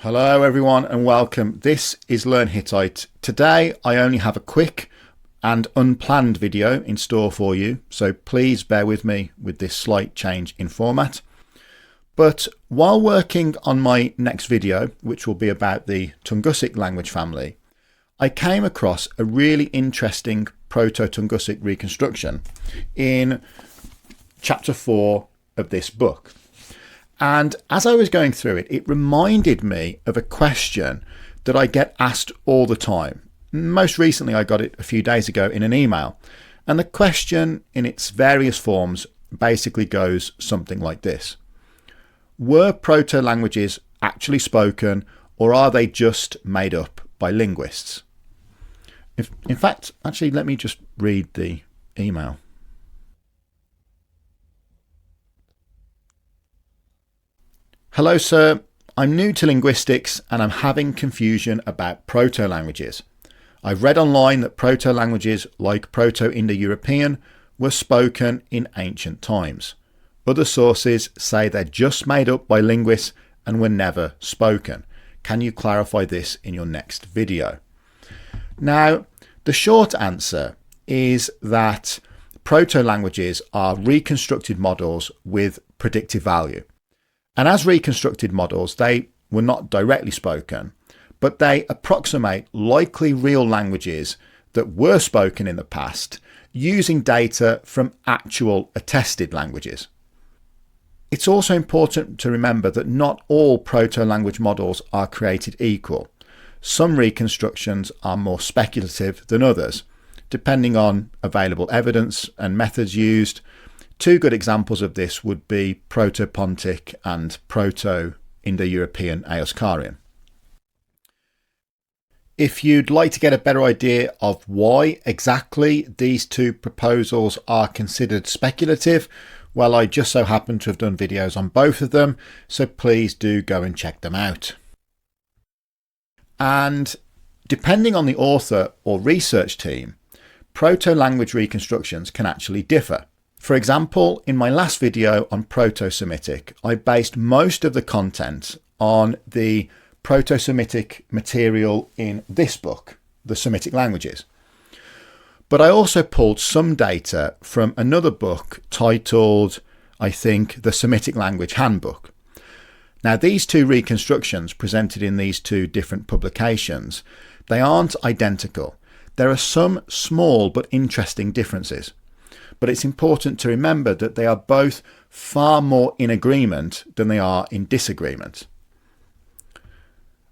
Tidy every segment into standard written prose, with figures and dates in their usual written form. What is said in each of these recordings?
Hello everyone and welcome. This is Learn Hittite. Today I only have a quick and unplanned video in store for you, so please bear with me with this slight change in format. But while working on my next video, which will be about the Tungusic language family, I came across a really interesting Proto-Tungusic reconstruction in chapter 4 of this book. And as I was going through it, it reminded me of a question that I get asked all the time. Most recently, I got it a few days ago in an email. And the question in its various forms basically goes something like this. Were proto-languages actually spoken, or are they just made up by linguists? In fact, actually, let me just read the email. Hello, sir. I'm new to linguistics and I'm having confusion about proto-languages. I've read online that proto-languages like Proto-Indo-European were spoken in ancient times. Other sources say they're just made up by linguists and were never spoken. Can you clarify this in your next video? Now, the short answer is that proto-languages are reconstructed models with predictive value. And as reconstructed models, they were not directly spoken, but they approximate likely real languages that were spoken in the past using data from actual attested languages. It's also important to remember that not all proto-language models are created equal. Some reconstructions are more speculative than others, depending on available evidence and methods used. Two good examples of this would be Proto-Pontic and Proto-Indo-European Eoskarian. If you'd like to get a better idea of why exactly these two proposals are considered speculative, well, I just so happen to have done videos on both of them, so please do go and check them out. And depending on the author or research team, proto-language reconstructions can actually differ. For example, in my last video on Proto-Semitic, I based most of the content on the Proto-Semitic material in this book, The Semitic Languages. But I also pulled some data from another book titled, I think, The Semitic Language Handbook. Now, these two reconstructions presented in these two different publications, they aren't identical. There are some small but interesting differences. But it's important to remember that they are both far more in agreement than they are in disagreement.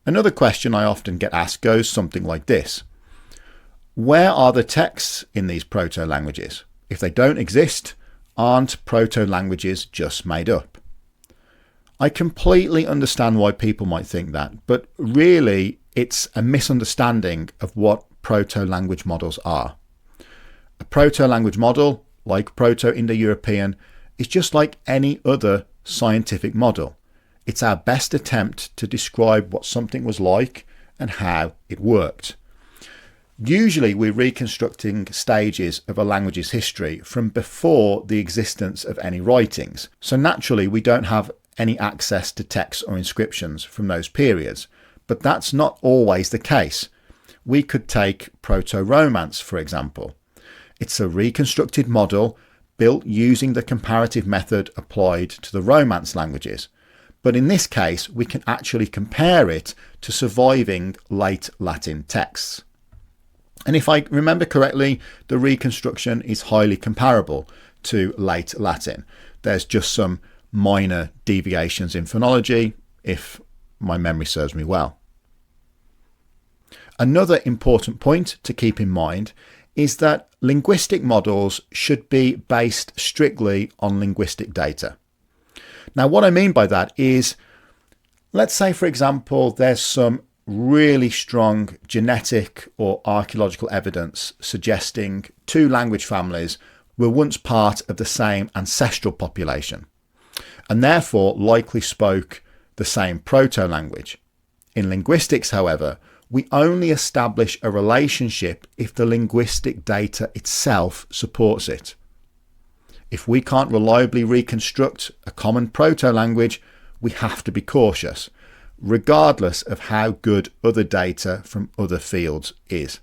Another question I often get asked goes something like this. Where are the texts in these proto-languages? If they don't exist, aren't proto-languages just made up? I completely understand why people might think that, but really it's a misunderstanding of what proto-language models are. A proto-language model, like Proto-Indo-European, is just like any other scientific model. It's our best attempt to describe what something was like and how it worked. Usually we're reconstructing stages of a language's history from before the existence of any writings, so naturally we don't have any access to texts or inscriptions from those periods, but that's not always the case. We could take Proto-Romance, for example. It's a reconstructed model built using the comparative method applied to the Romance languages. But in this case, we can actually compare it to surviving late Latin texts. And if I remember correctly, the reconstruction is highly comparable to late Latin. There's just some minor deviations in phonology, if my memory serves me well. Another important point to keep in mind is that linguistic models should be based strictly on linguistic data. Now, what I mean by that is, let's say, for example, there's some really strong genetic or archaeological evidence suggesting two language families were once part of the same ancestral population, and therefore likely spoke the same proto-language. In linguistics, however, we only establish a relationship if the linguistic data itself supports it. If we can't reliably reconstruct a common proto-language, we have to be cautious. regardless of how good other data from other fields is.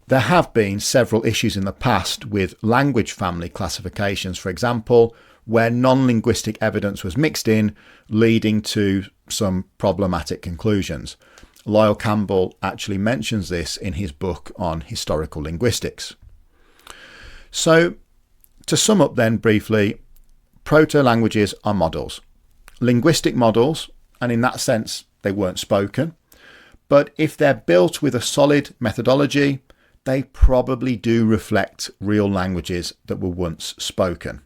There have been several issues in the past with language family classifications, for example, where non-linguistic evidence was mixed in, leading to some problematic conclusions. Lyle Campbell actually mentions this in his book on historical linguistics. So, to sum up then briefly, proto-languages are models. Linguistic models, and in that sense they weren't spoken, but if they're built with a solid methodology, they probably do reflect real languages that were once spoken.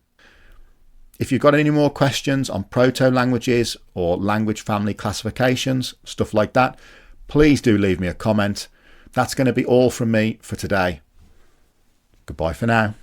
If you've got any more questions on proto-languages or language family classifications, stuff like that, please do leave me a comment. That's going to be all from me for today. Goodbye for now.